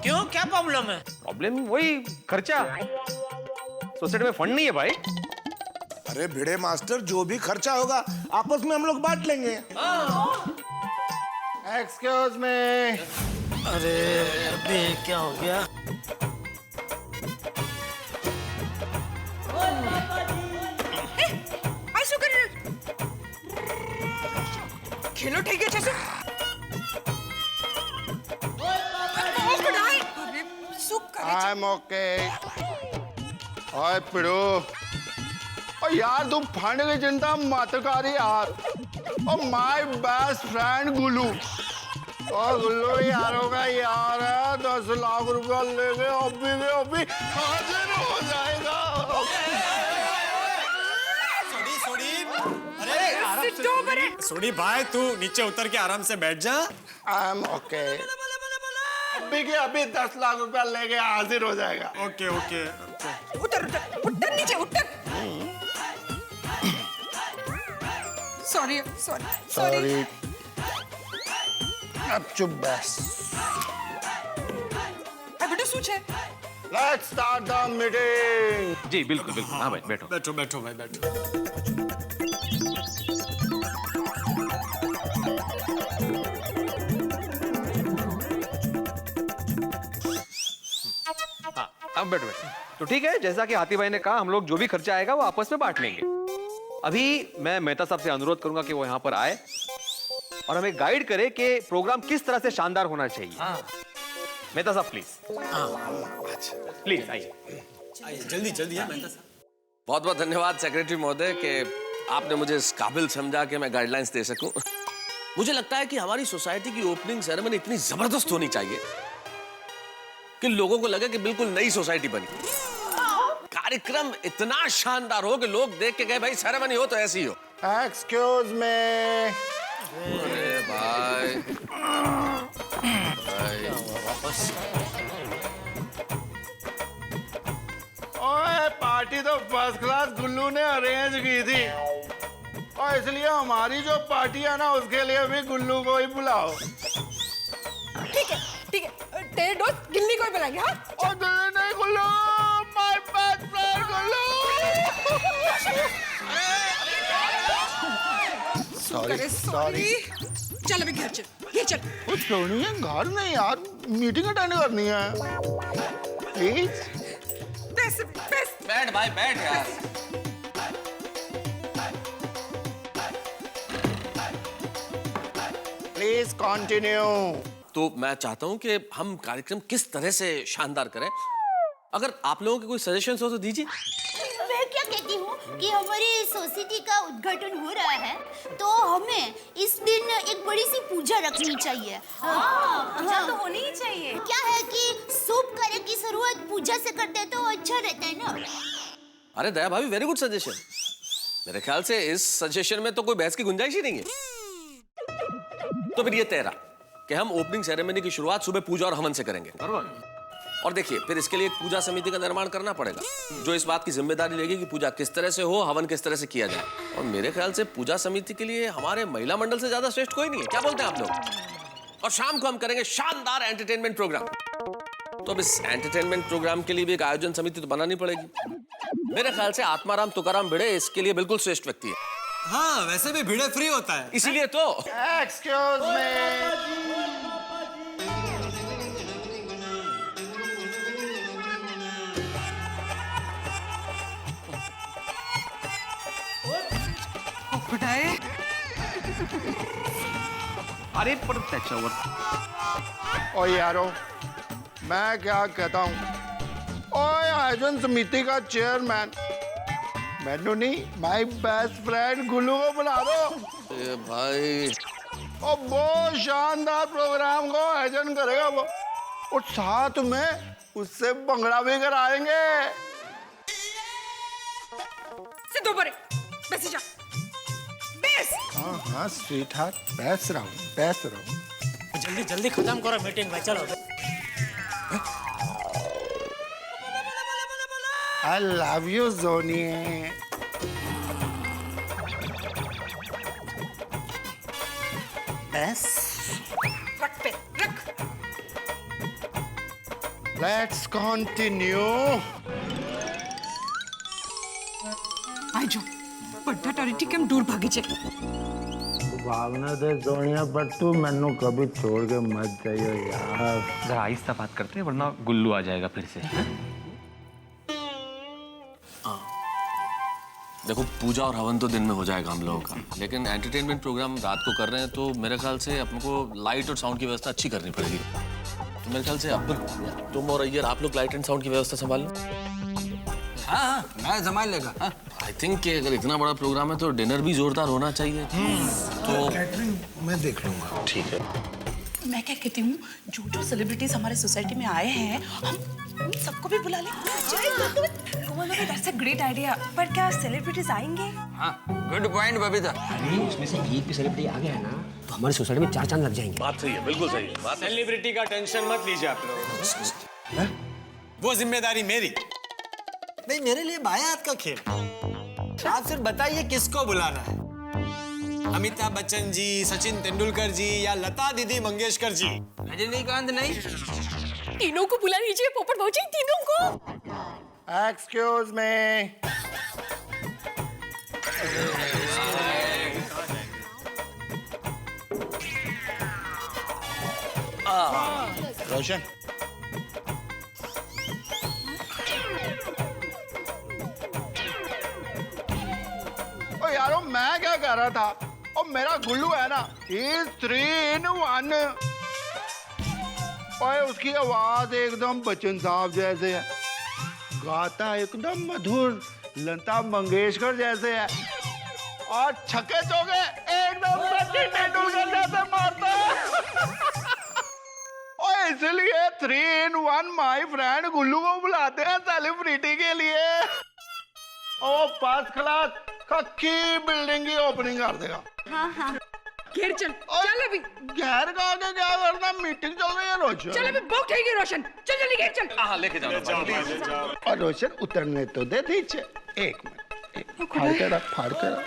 क्यों, क्या प्रॉब्लम है? प्रॉब्लम वही खर्चा। सोसाइटी में फंड नहीं है भाई। अरे भिड़े मास्टर, जो भी खर्चा होगा आपस में हम लोग बांट लेंगे। Excuse me. अरे अबे क्या हो गया? खेलो ठीक है जैसे। I'm okay. ओए पिड़ो, और यार तुम फंड की चिंता मत कर यार। और माय बेस्ट फ्रेंड गुल्लू, और गुल्लू यारों का यार है। 10 लाख रुपया लेके अभी हाजिर हो जाएगा। सोडी भाई तू नीचे उतर के आराम से बैठ जा। I'm okay. अभी के अभी 10 लाख रुपया लेके हाजिर हो जाएगा। Okay okay. उतर उतर उतर नीचे उतर। Sorry sorry sorry. अब चुप बस। बेटा सूच है। Let's start the meeting. जी बिल्कुल बिल्कुल। हाँ भाई बैठो बैठो बैठो भाई बैठो। अब बैठो। तो ठीक है, जैसा कि हाथी भाई ने कहा, हम लोग जो भी खर्चा आएगा वो आपस में बांट लेंगे। अभी मैं मेहता साहब से अनुरोध करूंगा कि वो यहाँ पर आए और हमें गाइड करे कि प्रोग्राम किस तरह से शानदार होना चाहिए। मेहता साहब प्लीज। प्लीज आइए। जल्दी जल्दी है मेहता साहब। बहुत बहुत धन्यवाद सेक्रेटरी महोदय कि आपने मुझे इस काबिल समझा कि मैं गाइडलाइंस दे सकूं। मुझे लगता है कि हमारी सोसाइटी की ओपनिंग सेरेमनी इतनी जबरदस्त होनी चाहिए कि लोगों को लगे कि बिल्कुल नई सोसाइटी बनी। कार्यक्रम इतना शानदार हो कि लोग देख के गए भाई सेरेमनी हो तो ऐसी हो। Excuse me. अरे भाई ओए पार्टी तो फर्स्ट क्लास गुल्लू ने अरेंज की थी, और इसलिए हमारी जो पार्टी है ना उसके लिए भी गुल्लू को ही बुलाओ। ठीक है तेरे दोस्त गिल्ली को ही बुलाएंगे। हाँ और नहीं Gullu, my best friend Gullu. Sorry. चल अभी घर चल, ये चल। कुछ क्यों नहीं है, घर नहीं यार, मीटिंग अटेंड करनी है। प्लीज बैठ भाई बैठ यार। Please continue. तो मैं चाहता हूं कि हम कार्यक्रम किस तरह से शानदार करें। अगर आप लोगों के कोई सजेशंस हो तो दीजिए। मैं क्या कहती हूँ कि हमारी सोसाइटी का उद्घाटन हो रहा है, तो हमें इस दिन एक बड़ी सी पूजा रखनी चाहिए। पूजा तो होनी ही चाहिए। क्या है कि शुभ कार्य की शुरुआत पूजा से करते हैं तो अच्छा रहता है ना। अरे दया भाभी, वेरी गुड सजेशन। मेरे ख्याल से इस सजेशन में तो कोई बहस की गुंजाइश ही नहीं है। तो फिर ये तय रहा कि हम ओपनिंग सेरेमनी की शुरुआत सुबह पूजा और हवन से करेंगे। और देखिए, फिर इसके लिए एक पूजा समिति का निर्माण करना पड़ेगा जो इस बात की जिम्मेदारी लेगी कि पूजा किस तरह से हो, हवन किस तरह से किया जाए। और मेरे ख्याल से पूजा समिति के लिए हमारे महिला मंडल से ज्यादा श्रेष्ठ कोई नहीं है। क्या बोलते हैं आप लोग? और शाम को हम करेंगे शानदार एंटरटेनमेंट प्रोग्राम। तो अब इस एंटरटेनमेंट प्रोग्राम के लिए भी एक आयोजन समिति तो बनानी पड़ेगी। मेरे ख्याल से आत्माराम तुकाराम भिड़े इसके लिए बिल्कुल श्रेष्ठ व्यक्ति है। हाँ, वैसे भी भिड़े फ्री होता है, इसीलिए तो। एक्सक्यूज मी, अरे पर त्याच्यावर ओ यारो, मैं क्या कहता हूँ, ओए आयोजन समिति का चेयरमैन मैनू नहीं, माय बेस्ट फ्रेंड गुल्लू को बुला दो। ए भाई, और बहुत शानदार प्रोग्राम को आयोजन करेगा वो, और साथ में उससे भंगड़ा भी कराएंगे। सिद्धू बड़े, बैठ जा। हाँ हाँ स्वीट हार्ट, बैठ रहा हूँ। जल्दी जल्दी खत्म करो मीटिंग में, चलो। I love you, Zoni. Best. रख पे, रख। Let's continue. आजो, बड़ा टॉरिटी केम दूर भागी चे। भावना दे सोनिया, पर तू मैनू कभी छोड़ के मत जाइयो यार। जरा आहिस्ता बात करते हैं वरना गुल्लू आ जाएगा फिर से। देखो, पूजा और हवन तो दिन में हो जाएगा हम लोगों का, लेकिन एंटरटेनमेंट प्रोग्राम रात को कर रहे हैं तो मेरे ख्याल से अपन को लाइट और साउंड की व्यवस्था अच्छी करनी पड़ेगी। तो मेरे ख्याल से अब तुम और अय्यर आप लोग लाइट एंड साउंड की व्यवस्था संभाल लो। हाँ, मैं संभाल लेगा। आई थिंक कि अगर इतना बड़ा प्रोग्राम है तो डिनर भी जोरदार होना चाहिए। तो कैटरिंग मैं देख लूंगा। ठीक है। मैं क्या कहती हूँ, जो जो सेलिब्रिटीज हमारे सोसाइटी में आए हैं, हम उन सबको भी बुला लें। That's a great idea. पर क्या सेलिब्रिटीज आएंगे? हाँ, गुड पॉइंट बबीता। अरे उसमें से एक भी सेलिब्रिटी आ गया है ना तो हमारी सोसाइटी में 4 चांद लग जाएंगे। बात सही है, बिल्कुल सही है। सेलिब्रिटी का टेंशन मत लीजिए आप लोग, वो जिम्मेदारी मेरी। नहीं, मेरे लिए बाएं हाथ का खेल। आप सिर्फ बताइए किसको बुलाना है, अमिताभ बच्चन जी, सचिन तेंदुलकर जी या लता दीदी मंगेशकर जी? रजनीकांत नहीं? तीनों को बुला लीजिए पोपट भाजी, तीनों को। Excuse me. रोशन, ओ यारो मैं क्या कह रहा था, और मेरा गुल्लू है ना, He's 3 in 1। और उसकी आवाज एकदम बच्चन साहब जैसे है, गाता एकदम मधुर लता मंगेशकर जैसे है, और छक्के चौके एकदम सचिन तेंदुलकर जैसे मारता है। और इसलिए 3 in 1 माय फ्रेंड गुल्लू को बुलाते हैं सेलिब्रिटी के लिए। और फर्स्ट क्लास कच्ची बिल्डिंग की ओपनिंग कर देगा। हाँ हाँ, घेर चल, चल अभी। घेर का आगे क्या करना, मीटिंग चल रही है रोशन। चल अभी बहुत है रोशन, चल जल्दी घेर चल। हाँ, लेके जाओ। और रोशन उतरने तो दे नीचे। एक मिनट, फाड़ के रख, फाड़ के रख।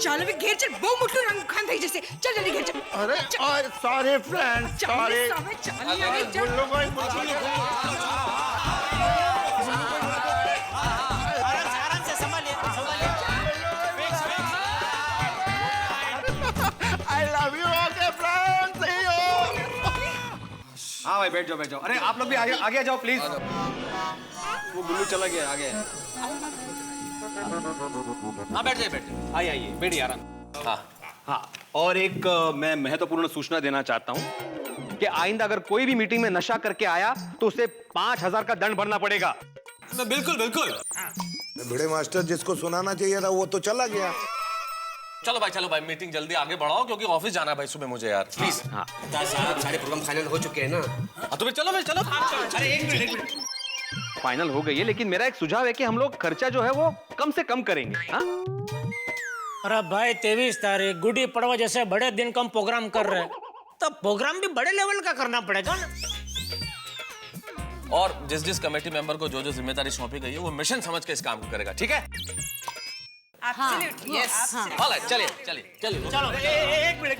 चल अभी घेर चल, बहुत मुट्ठू रंग खान दे जैसे। चल जल्दी घेर चल। अरे और सारे फ्रेंड्स सारे गुल्लू को ही बुला ले। आराम से संभालिए, संभालिए। I love you, okay friends, see you। हाँ भाई, बैठ जाओ बैठ जाओ। अरे आप लोग भी आगे आगे आ जाओ प्लीज। वो गुल्लू चला गया आगे। हाँ, बैठ जाइए, आइए आइए, बैठिए आराम। हाँ हाँ, और एक मैं महत्वपूर्ण सूचना देना चाहता हूँ कि आइंदा अगर कोई भी मीटिंग में नशा करके आया तो उसे 5000 का दंड भरना पड़ेगा। बिल्कुल बिल्कुल। बड़े मास्टर जिसको सुनाना चाहिए था वो तो चला गया। चलो भाई, मीटिंग जल्दी आगे बढ़ाओ क्योंकि ऑफिस जाना है भाई सुबह मुझे यार, प्लीज। हाँ साहब, सारे प्रोग्राम फाइनल हो चुके हैं ना। तो फिर चलो भाई, चलो। अरे एक मिनट फाइनल हो गई है, लेकिन मेरा एक सुझाव है कि हम लोग खर्चा जो है वो कम से कम करेंगे। हाँ? अरे भाई 23 तारीख गुड़ी पड़वा जैसे बड़े दिन का हम प्रोग्राम कर रहे हैं, तो प्रोग्राम भी बड़े लेवल का करना पड़ेगा ना। और जिस जिस कमेटी मेंबर को जो जो जिम्मेदारी सौंपी गई है वो मिशन समझ के इस काम को करेगा, ठीक है? Absolutely, yes. Alright, चलिए चलिए चलिए चलो एक मिनट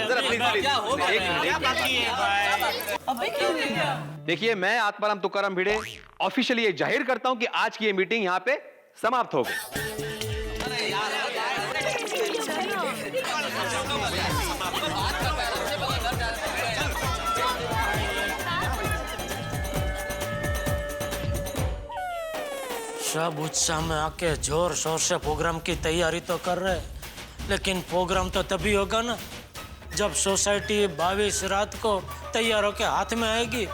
जरा प्लीज क्या हो गया? क्या बाकी है भाई? अबे क्यों हो गया? देखिए, मैं आत्माराम तुकाराम भिड़े ऑफिशियली ये जाहिर करता हूं कि आज की ये मीटिंग यहाँ पे समाप्त हो गई। सब उत्साह में आके जोर शोर से प्रोग्राम की तैयारी तो कर रहे, लेकिन प्रोग्राम तो तभी होगा ना जब सोसाइटी 22 रात को तैयार होके हाथ में आएगी।